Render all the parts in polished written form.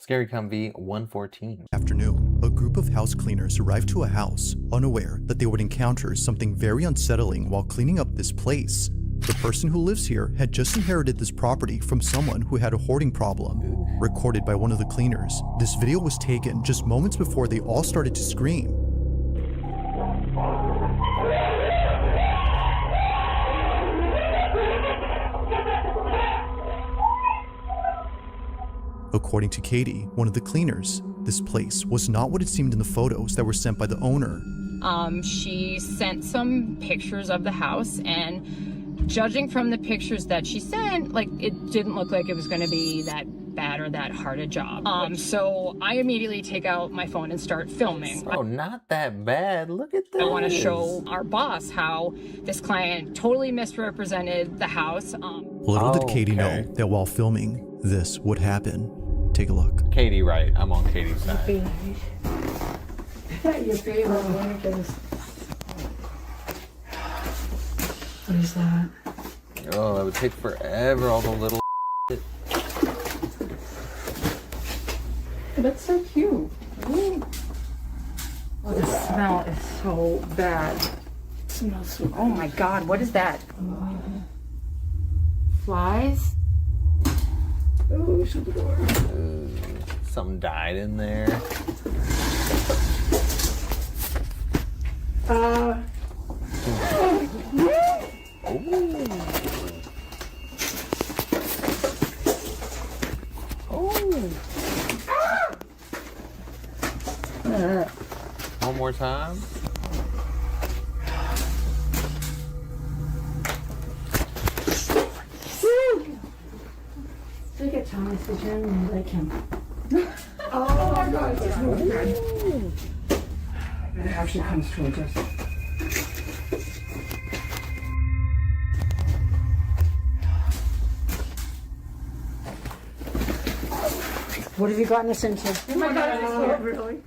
Scary Comfy 114. Afternoon, a group of house cleaners arrived to a house, unaware that they would encounter something very unsettling while cleaning up this place. The person who lives here had just inherited this property from someone who had a hoarding problem. Recorded by one of the cleaners, this video was taken just moments before they all started to scream. According to Katie, one of the cleaners, this place was not what it seemed in the photos that were sent by the owner. She sent some pictures of the house, and judging from the pictures that she sent, like, it didn't look like it was going to be that bad or that hard a job. So I immediately take out my phone and start filming. Oh, not that bad. Look at this. I want to show our boss how this client totally misrepresented the house. Little did Katie know that while filming, this would happen. Take a look. Katie, right? I'm on Katie's side. Your favorite mannequins. What is that? Oh, that would take forever. All the little. That's so cute. Ooh. Oh, the smell is so bad. It smells so. Oh my God, what is that? Flies? Oh, shut the door. Something died in there. Oh. One more time. Look at Thomas the gym and like him. Oh my God, it's moving good. It actually comes towards us. What have you gotten us into? Oh my God, it's so really.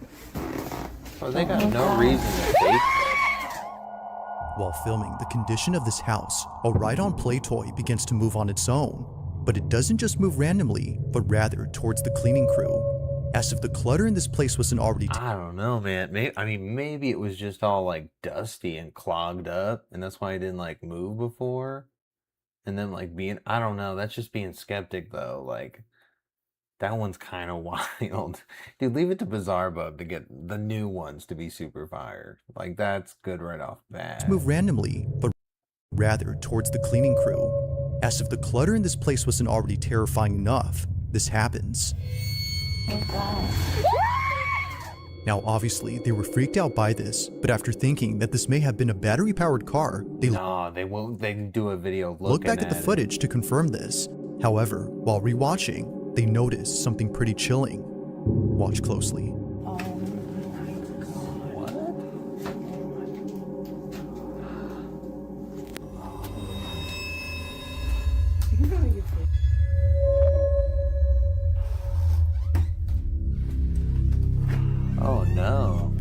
Oh, they got no reason to fake that. While filming the condition of this house, a ride-on play toy begins to move on its own. But it doesn't just move randomly, but rather towards the cleaning crew. As if the clutter in this place wasn't already... I don't know, man. Maybe it was just all like dusty and clogged up, and that's why it didn't like move before. And then like I don't know. That's just being skeptic though. Like, that one's kind of wild. Dude, leave it to BazarBub to get the new ones to be super fire. Like, that's good right off the bat. Move randomly, but rather towards the cleaning crew. As if the clutter in this place wasn't already terrifying enough, this happens. Now, obviously, they were freaked out by this, but after thinking that this may have been a battery-powered car, they won't. They do a video look back at the footage to confirm this. However, while rewatching, they noticed something pretty chilling. Watch closely. Oh no.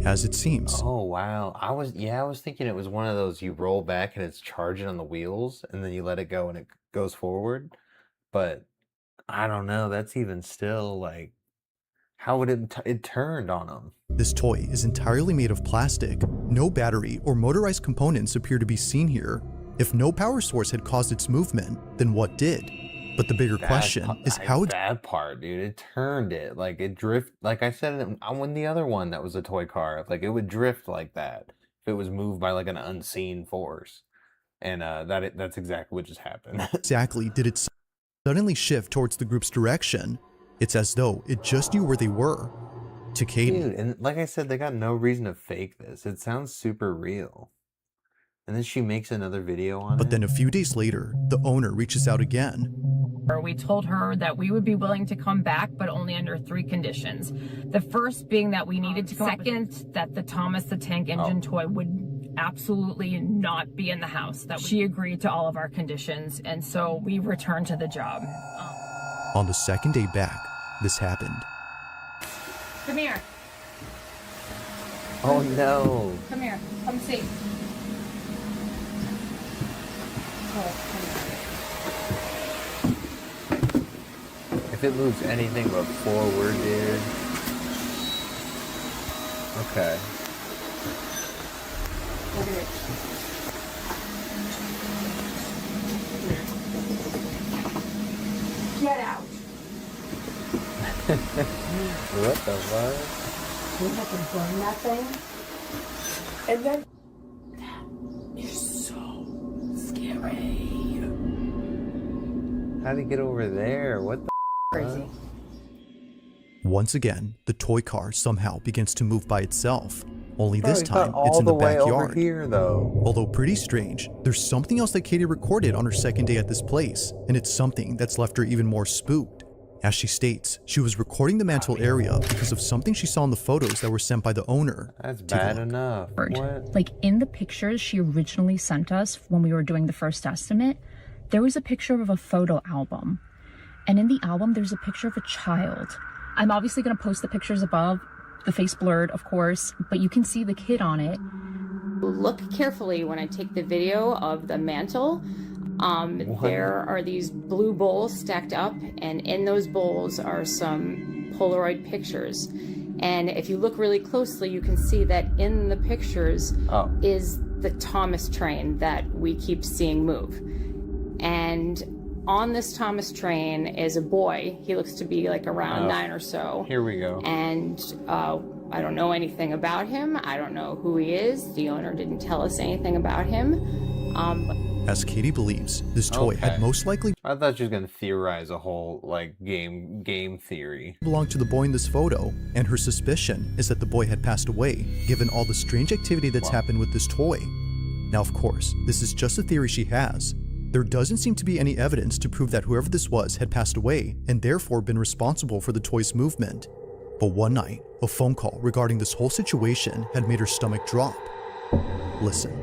As it seems. Oh wow. I was thinking it was one of those you roll back and it's charging on the wheels and then you let it go and it goes forward. But I don't know, that's even still like, how would it turned on them? This toy is entirely made of plastic. No battery or motorized components appear to be seen here. If no power source had caused its movement, then what did? But the bigger question is how that part, dude, it turned it. Like, it drift, like I said on the other one that was a toy car, like it would drift like that if it was moved by like an unseen force. And that's exactly what just happened. Exactly did it suddenly shift towards the group's direction. It's as though it just knew where they were. To Katie. Dude, and like I said, they got no reason to fake this. It sounds super real. And then she makes another video on it. But then a few days later, the owner reaches out again. We told her that we would be willing to come back, but only under 3 conditions. The first being that we needed to come back. Second, that the Thomas the Tank Engine toy would absolutely not be in the house. That she agreed to all of our conditions, and so we returned to the job. On the second day back, this happened. Come here. Oh no. Come here. Come see. If it moves anything but forward, dude. Okay. Look at it. Get out. What the fuck? We have to burn that thing. And then that is so scary. How'd he get over there? What the Crazy. Once again, the toy car somehow begins to move by itself. Only Bro, this he's got time, all it's in the way over backyard. here, though. Although pretty strange, there's something else that Katie recorded on her second day at this place, and it's something that's left her even more spooked. As she states, she was recording the mantle area because of something she saw in the photos that were sent by the owner. That's Take a bad look. enough. What? Like in the pictures she originally sent us when we were doing the first estimate, there was a picture of a photo album. And in the album, there's a picture of a child. I'm obviously going to post the pictures above, the face blurred, of course, but you can see the kid on it. Look carefully when I take the video of the mantle. There are these blue bowls stacked up, and in those bowls are some Polaroid pictures. And if you look really closely, you can see that in the pictures is the Thomas train that we keep seeing move. And on this Thomas train is a boy. He looks to be like around 9 or so. Here we go. And I don't know anything about him. I don't know who he is. The owner didn't tell us anything about him. As Katie believes, this toy had most likely I thought she was gonna theorize a whole like game theory. belonged to the boy in this photo, and her suspicion is that the boy had passed away, given all the strange activity that's happened with this toy. Now, of course, this is just a theory she has. There doesn't seem to be any evidence to prove that whoever this was had passed away and therefore been responsible for the toy's movement. But one night, a phone call regarding this whole situation had made her stomach drop. Listen.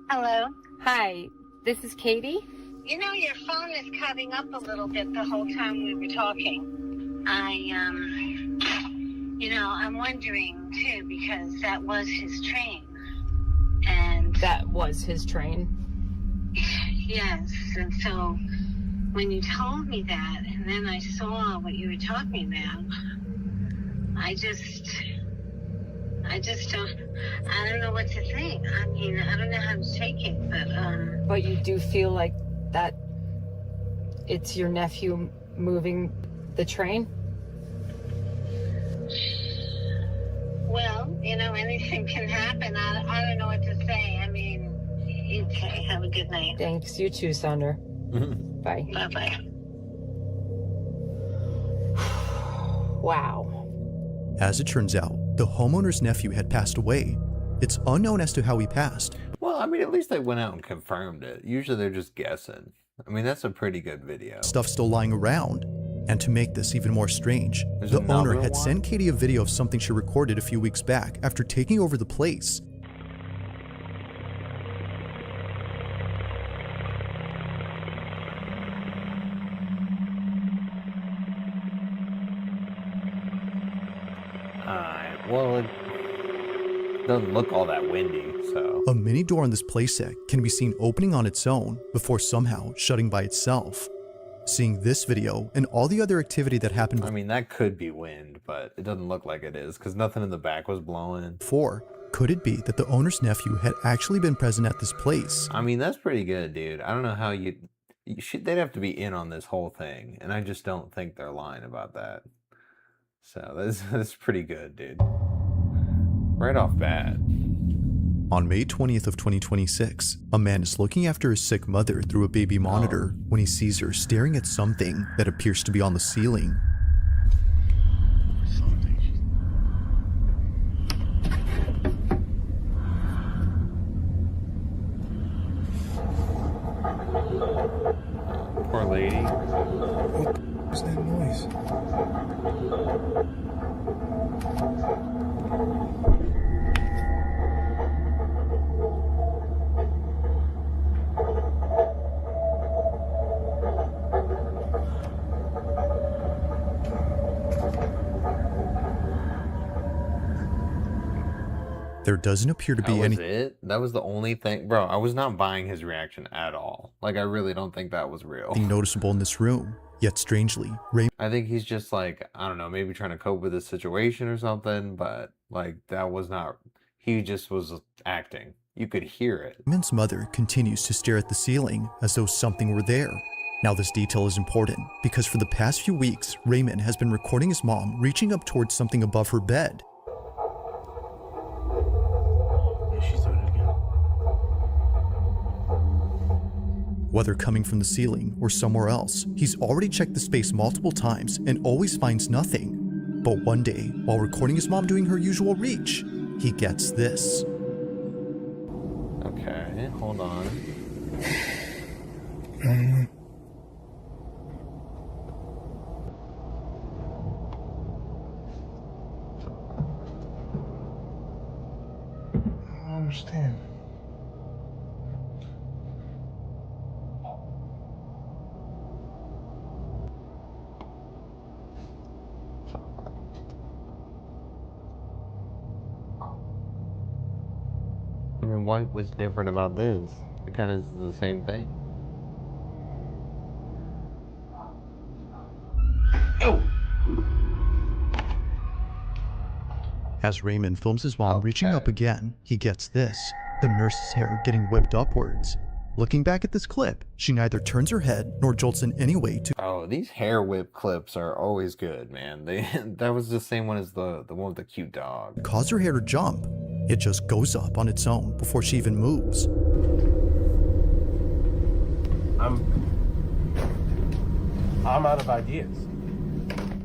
Hello. Hi, this is Katie. You know, your phone is cutting up a little bit the whole time we were talking. I'm wondering too, because that was his train. And That was his train. yes, and so when you told me that, and then I saw what you were talking about, I don't know what to think. I mean, I don't know how to take it, But you do feel like that it's your nephew moving the train? well, anything can happen. I don't know what to say. I mean, okay, have a good night. Thanks, you too, Soudah. Bye. Bye-bye. Wow. As it turns out, the homeowner's nephew had passed away. It's unknown as to how he passed. Well, I mean, at least they went out and confirmed it. Usually they're just guessing. I mean, that's a pretty good video. Stuff still lying around. And to make this even more strange, There's the owner another had one? sent Katie a video of something she recorded a few weeks back after taking over the place. Well, it doesn't look all that windy, so. A mini door on this playset can be seen opening on its own before somehow shutting by itself. Seeing this video and all the other activity that happened I mean, that could be wind, but it doesn't look like it is because nothing in the back was blowing. before, could it be that the owner's nephew had actually been present at this place? I mean, that's pretty good, dude. I don't know how they'd have to be in on this whole thing, and I just don't think they're lying about that. So that's pretty good, dude. Right off bat. On May 20th of 2026, a man is looking after his sick mother through a baby monitor when he sees her staring at something that appears to be on the ceiling. Poor lady. What's that noise? There doesn't appear to That be was anything it? That was the only thing? Bro, I was not buying his reaction at all. Like, I really don't think that was real. noticeable in this room. Yet strangely, I think he's just like, I don't know, maybe trying to cope with this situation or something, but like, that was not, he just was acting. You could hear it. Raymond's mother continues to stare at the ceiling as though something were there. Now this detail is important because for the past few weeks, Raymond has been recording his mom reaching up towards something above her bed. Yeah, she's doing it again. Whether coming from the ceiling or somewhere else, he's already checked the space multiple times and always finds nothing. But one day, while recording his mom doing her usual reach, he gets this. Okay, hold on. I don't understand. I mean, what was different about this? It kind of is the same thing. As Raymond films his mom reaching up again, he gets this, the nurse's hair getting whipped upwards. Looking back at this clip, she neither turns her head nor jolts in any way to Oh, these hair whip clips are always good, man. That was the same one as the one with the cute dog. cause her hair to jump. It just goes up on its own before she even moves. I'm out of ideas.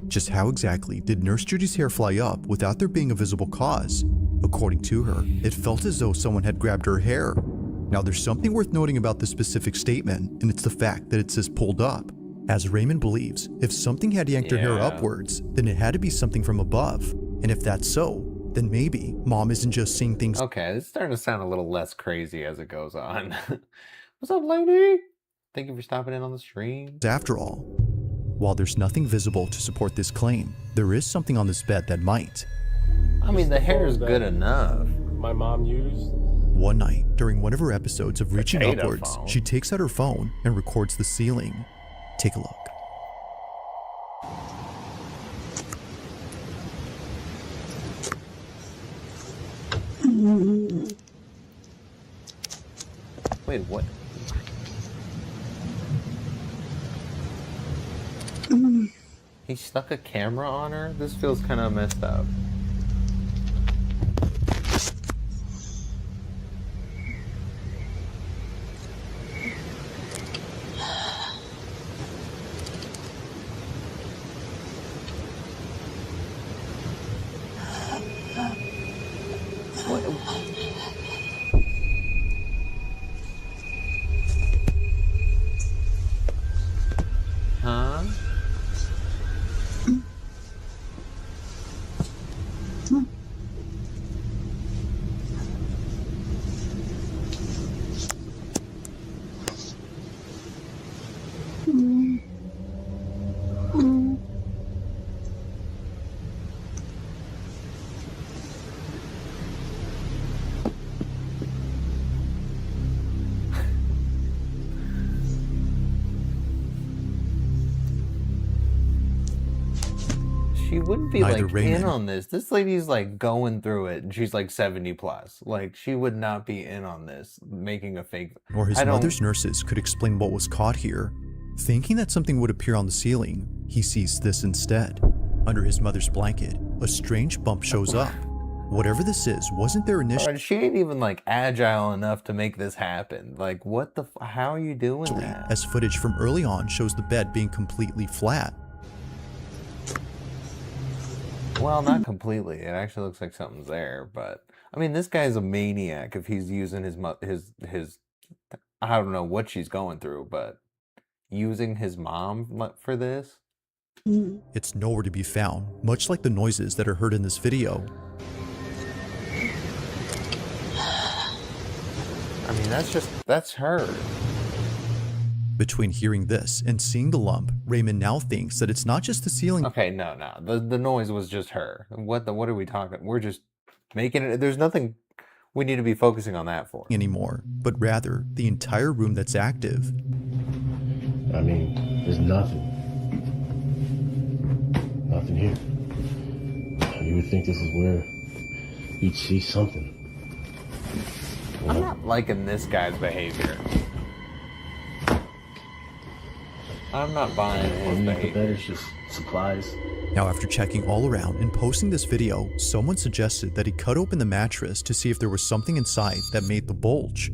Just how exactly did Nurse Judy's hair fly up without there being a visible cause? According to her, it felt as though someone had grabbed her hair. Now there's something worth noting about this specific statement, and it's the fact that it says pulled up. As Raymond believes, if something had yanked her hair upwards, then it had to be something from above. And if that's so, then maybe Mom isn't just seeing things. Okay, it's starting to sound a little less crazy as it goes on. What's up, lady? Thank you for stopping in on the stream. After all, while there's nothing visible to support this claim, there is something on this bed that might. I mean, the hair is good enough. My mom used. One night, during one of her episodes of Reaching Potato Upwards, phone. she takes out her phone and records the ceiling. Take a look. Wait, what? He stuck a camera on her? This feels kind of messed up. Huh? She wouldn't be Neither like Raymond- in on this. This lady's like going through it and she's like 70 plus. Like she would not be in on this, making a fake. Or his I don't- mother's nurses could explain what was caught here. Thinking that something would appear on the ceiling, he sees this instead. Under his mother's blanket, a strange bump shows up. Whatever this is wasn't there initially, She ain't even like agile enough to make this happen. Like what the, how are you doing that? as footage from early on shows the bed being completely flat. Well, not completely. It actually looks like something's there, but I mean, this guy's a maniac if he's using his I don't know what she's going through, but using his mom for this. It's nowhere to be found, much like the noises that are heard in this video. I mean, that's her. Between hearing this and seeing the lump, Raymond now thinks that it's not just the ceiling. Okay, no. The noise was just her. What are we talking? We're just making it. There's nothing we need to be focusing on that for? anymore, but rather the entire room that's active. I mean, there's nothing. Nothing here. You would think this is where you'd see something. I'm not liking this guy's behavior. I'm not buying his behavior. That is just supplies. Now, after checking all around and posting this video, someone suggested that he cut open the mattress to see if there was something inside that made the bulge.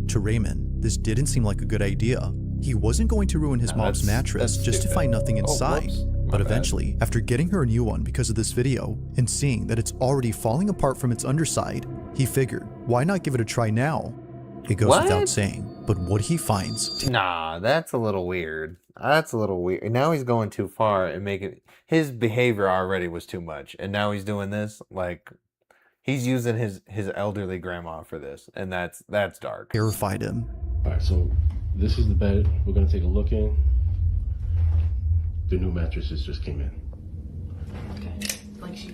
To Raymond, this didn't seem like a good idea. He wasn't going to ruin his mom's mattress just to find nothing inside. But eventually, after getting her a new one because of this video, and seeing that it's already falling apart from its underside, he figured, why not give it a try now? It goes without saying, but what he finds... Nah, that's a little weird. That's a little weird. Now he's going too far and making... His behavior already was too much. And now he's doing this, like... He's using his elderly grandma for this. And that's dark. Terrified him. Alright, so this is the bed. We're going to take a look in. The new mattresses just came in. Okay. Like she.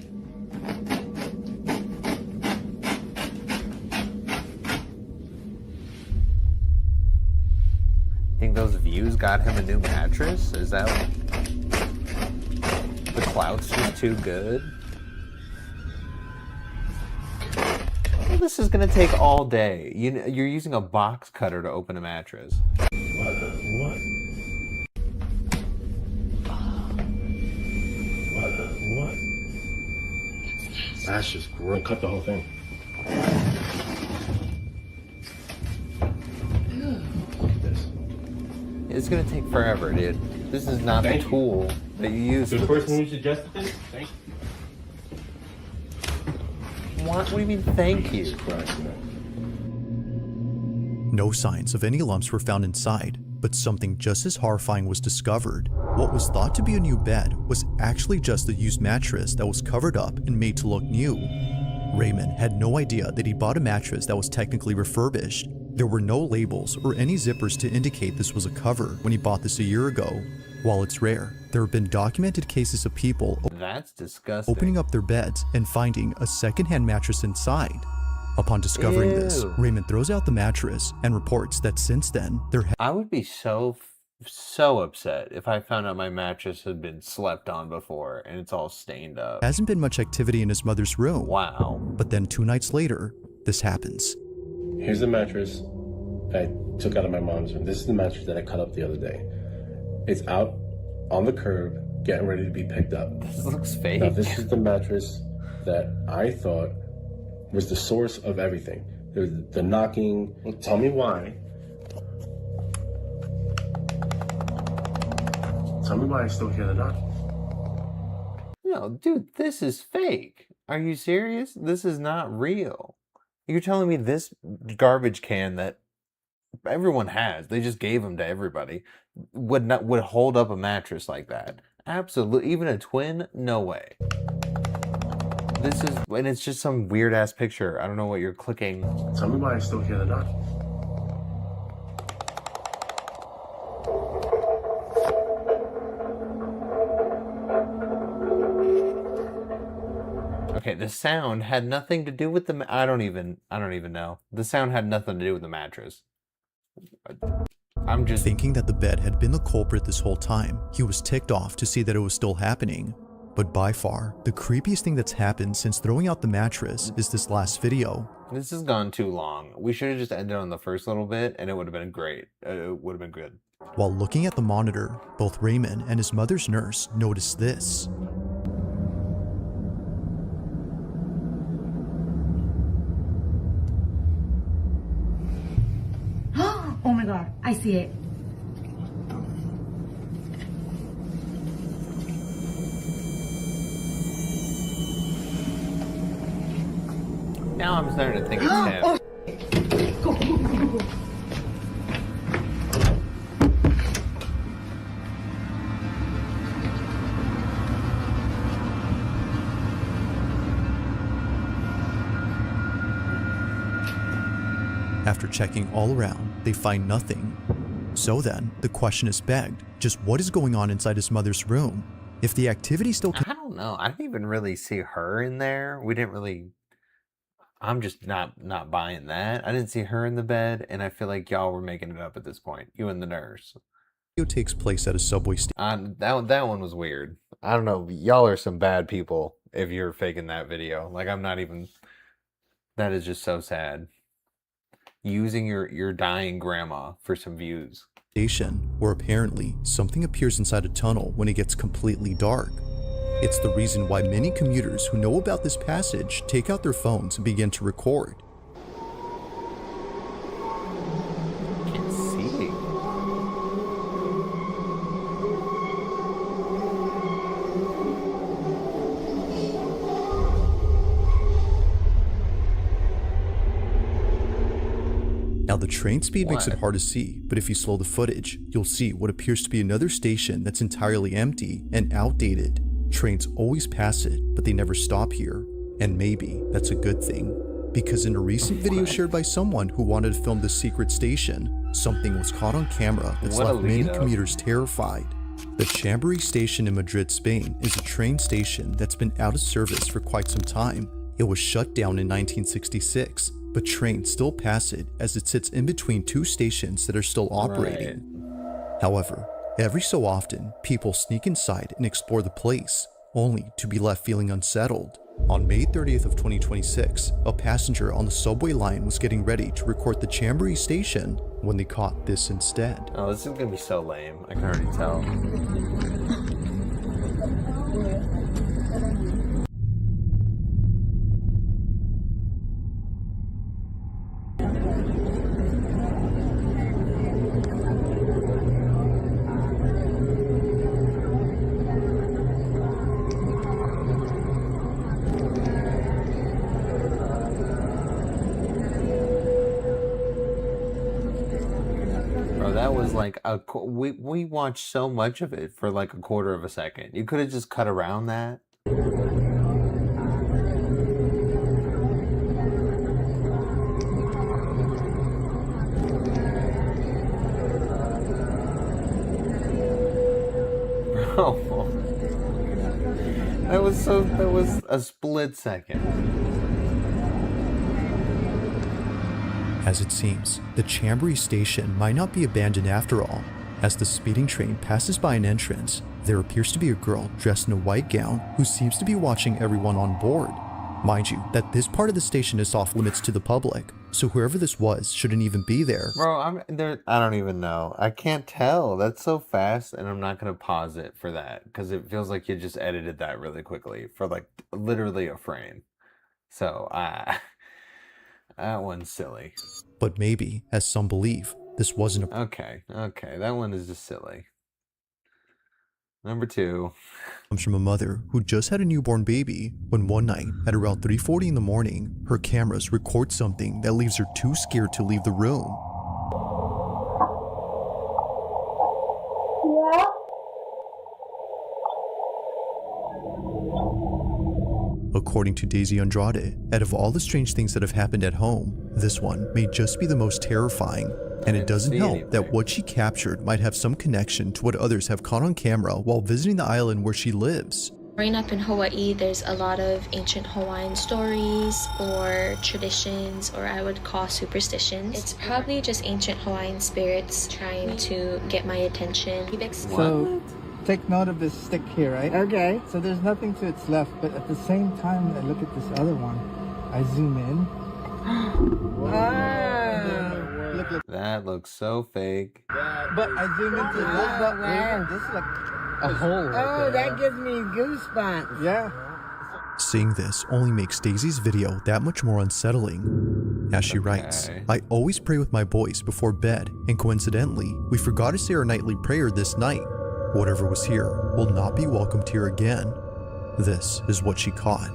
Think those views got him a new mattress? Is that... The clout's just too good? Well, this is gonna take all day. You're using a box cutter to open a mattress. What? That's just great. Cut the whole thing. Look at this. It's gonna take forever, dude. This is not the tool that you use. The person who suggested this, thank you. What do you mean, thank you? Christ, man. No signs of any lumps were found inside, but something just as horrifying was discovered. What was thought to be a new bed was actually just a used mattress that was covered up and made to look new. Raymond had no idea that he bought a mattress that was technically refurbished. There were no labels or any zippers to indicate this was a cover when he bought this a year ago. While it's rare, there have been documented cases of people That's disgusting. opening up their beds and finding a secondhand mattress inside. Upon discovering this, Raymond throws out the mattress and reports that since then, there I would be so upset if I found out my mattress had been slept on before and it's all stained up. hasn't been much activity in his mother's room. Wow. But then 2 nights later, this happens. Here's the mattress I took out of my mom's room. This is the mattress that I cut up the other day. It's out on the curb, getting ready to be picked up. This looks fake. Now, this is the mattress that I thought was the source of everything. There's the knocking. Well, tell me why. Tell me why I still hear the knocking. No, dude, this is fake. Are you serious? This is not real. You're telling me this garbage can that everyone has, they just gave them to everybody, would hold up a mattress like that? Absolutely. Even a twin? No way. This is, and it's just some weird ass picture. I don't know what you're clicking. Tell me why I still hear the knocking. Okay, the sound had nothing to do with the. I don't even know. The sound had nothing to do with the mattress. I'm just Thinking that the bed had been the culprit this whole time, he was ticked off to see that it was still happening. But by far, the creepiest thing that's happened since throwing out the mattress is this last video. This has gone too long. We should have just ended on the first little bit, and it would have been great. It would have been good. While looking at the monitor, both Raymond and his mother's nurse noticed this. Oh my god, I see it. Now I'm starting to think it's him. Go, go, go, go, go. After checking all around, they find nothing. So then, the question is begged, just what is going on inside his mother's room? If the activity still I don't know. I didn't even really see her in there. We didn't really. I'm just not buying that. I didn't see her in the bed, and I feel like y'all were making it up at this point. You and the nurse. Video takes place at a subway station. That one was weird. I don't know. Y'all are some bad people if you're faking that video. Like, I'm not even. That is just so sad. Using your dying grandma for some views. Where apparently something appears inside a tunnel when it gets completely dark. It's the reason why many commuters who know about this passage take out their phones and begin to record. Can't see. Now the train speed makes it hard to see, but if you slow the footage, you'll see what appears to be another station that's entirely empty and outdated. Trains always pass it, but they never stop here. And maybe that's a good thing. Because in a recent video shared by someone who wanted to film the secret station, something was caught on camera that's left many commuters terrified. The Chamberí station in Madrid, Spain is a train station that's been out of service for quite some time. It was shut down in 1966, but trains still pass it as it sits in between two stations that are still operating. However, every so often, people sneak inside and explore the place, only to be left feeling unsettled. On May 30th of 2026, a passenger on the subway line was getting ready to record the Chamberí station when they caught this instead. Oh, this is gonna be so lame. I can already tell. That was like we watched so much of it for like a quarter of a second. You could have just cut around that. Bro, that was a split second. As it seems, the Chamberí station might not be abandoned after all. As the speeding train passes by an entrance, there appears to be a girl dressed in a white gown who seems to be watching everyone on board. Mind you, that this part of the station is off limits to the public, so whoever this was shouldn't even be there. Bro, I don't even know. I can't tell. That's so fast, and I'm not gonna pause it for that because it feels like you just edited that really quickly for like literally a frame. So that one's silly. But maybe, as some believe, this wasn't a... Okay, that one is just silly. Number 2. Comes from a mother who just had a newborn baby when one night, at around 3:40 in the morning, her cameras record something that leaves her too scared to leave the room. According to Daisy Andrade, out of all the strange things that have happened at home, this one may just be the most terrifying, and it doesn't help that what she captured might have some connection to what others have caught on camera while visiting the island where she lives. Growing up in Hawaii, there's a lot of ancient Hawaiian stories or traditions, or I would call superstitions. It's probably just ancient Hawaiian spirits trying to get my attention. So, take note of this stick here, right? Okay. So there's nothing to its left, but at the same time, I look at this other one. I zoom in. Wow. Look. That looks so fake. But I zoom into this, but this is like a hole. Oh, that gives me goosebumps. Yeah. Seeing this only makes Daisy's video that much more unsettling. As she writes, I always pray with my boys before bed, and coincidentally, we forgot to say our nightly prayer this night. Whatever was here will not be welcomed here again. This is what she caught.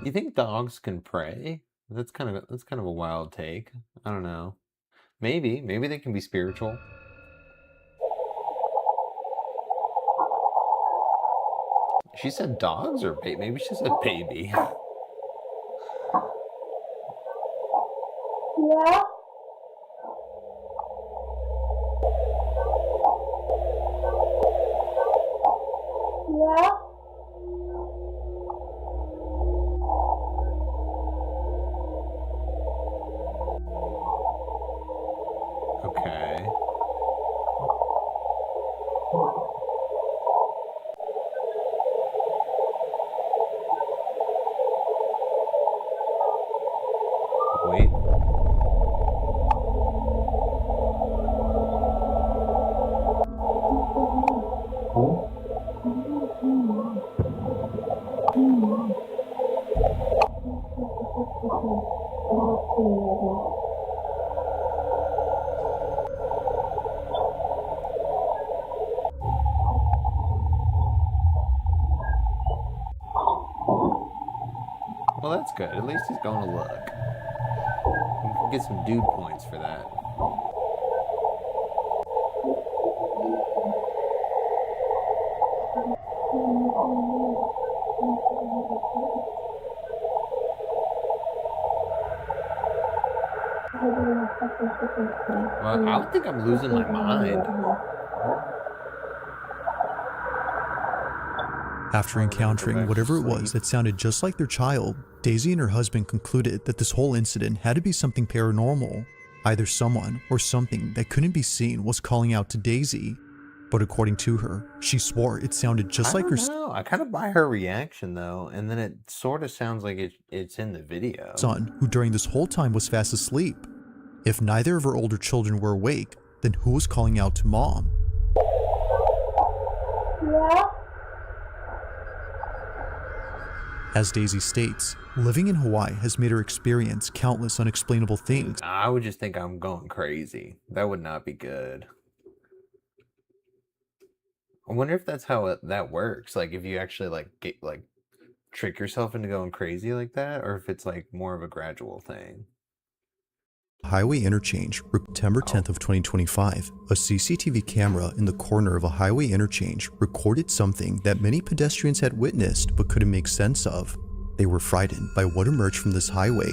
You think dogs can pray? That's kind of a wild take. I don't know. Maybe they can be spiritual. She said dogs or baby. Maybe she said baby. Yeah. Yeah. Well, that's good. At least he's going to look. You can get some dude points for that. Well, I don't think I'm losing my mind. After encountering whatever it was that sounded just like their child, Daisy and her husband concluded that this whole incident had to be something paranormal. Either someone or something that couldn't be seen was calling out to Daisy. But according to her, she swore it sounded just like her I kind of buy her reaction though, and then it sort of sounds like it's in the video. Son, who during this whole time was fast asleep. If neither of her older children were awake, then who was calling out to Mom? Yeah. As Daisy states, living in Hawaii has made her experience countless unexplainable things. I would just think I'm going crazy. That would not be good. I wonder if that's how that works. Like if you actually trick yourself into going crazy like that, or if it's like more of a gradual thing. Highway interchange, September 10th of 2025, a CCTV camera in the corner of a highway interchange recorded something that many pedestrians had witnessed but couldn't make sense of. They were frightened by what emerged from this highway.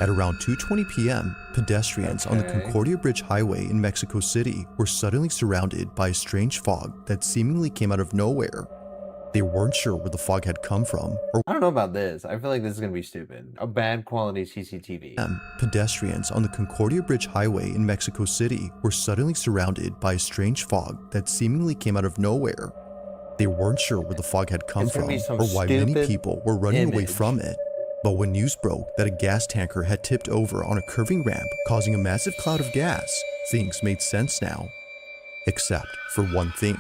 At around 2:20 p.m., pedestrians on the Concordia Bridge Highway in Mexico City were suddenly surrounded by a strange fog that seemingly came out of nowhere. They weren't sure where the fog had come from, or I don't know about this. I feel like this is going to be stupid. A bad quality CCTV. Pedestrians on the Concordia Bridge Highway in Mexico City were suddenly surrounded by a strange fog that seemingly came out of nowhere. They weren't sure where the fog had come from, or why many people were running away from it. But when news broke that a gas tanker had tipped over on a curving ramp, causing a massive cloud of gas, things made sense now. Except for one thing.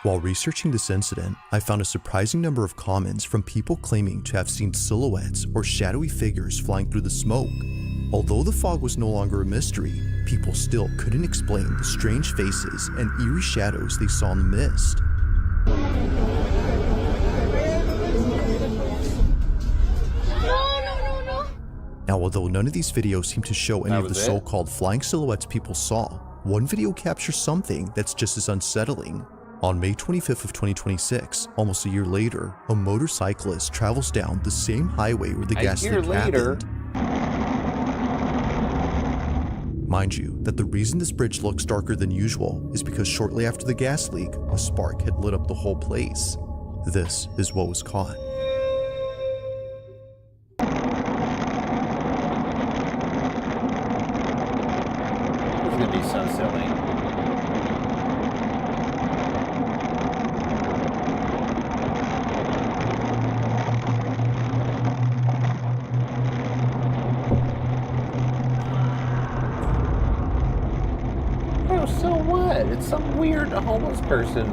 While researching this incident, I found a surprising number of comments from people claiming to have seen silhouettes or shadowy figures flying through the smoke. Although the fog was no longer a mystery, people still couldn't explain the strange faces and eerie shadows they saw in the mist. Now, although none of these videos seem to show any of the so-called flying silhouettes people saw, one video captures something that's just as unsettling. On May 25th of 2026, almost a year later, a motorcyclist travels down the same highway where the gas leak happened. Mind you, that the reason this bridge looks darker than usual is because shortly after the gas leak, a spark had lit up the whole place. This is what was caught. It's gonna be so silly. So what? It's some weird homeless person.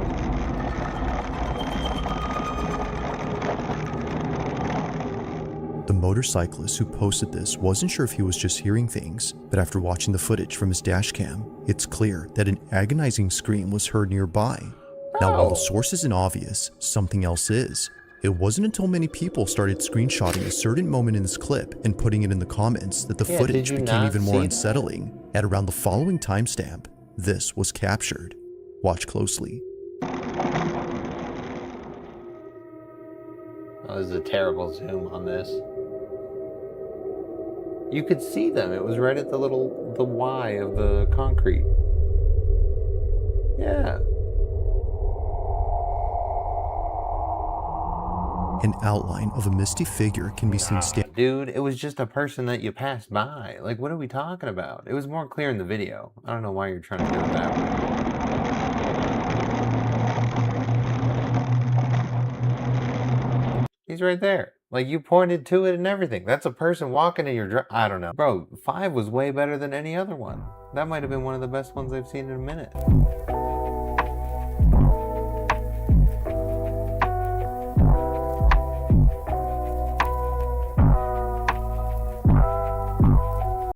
The motorcyclist who posted this wasn't sure if he was just hearing things, but after watching the footage from his dashcam, it's clear that an agonizing scream was heard nearby. Now, while the source isn't obvious, something else is. It wasn't until many people started screenshotting a certain moment in this clip and putting it in the comments that the footage became even more unsettling. At around the following timestamp, this was captured. Watch closely. Oh, this is a terrible zoom on this. You could see them. It was right at the Y of the concrete. Yeah. An outline of a misty figure can be seen standing. Dude, it was just a person that you passed by. Like, what are we talking about? It was more clear in the video. I don't know why you're trying to do it that way. He's right there. Like, you pointed to it and everything. That's a person walking in your I don't know. Bro, 5 was way better than any other one. That might have been one of the best ones I've seen in a minute.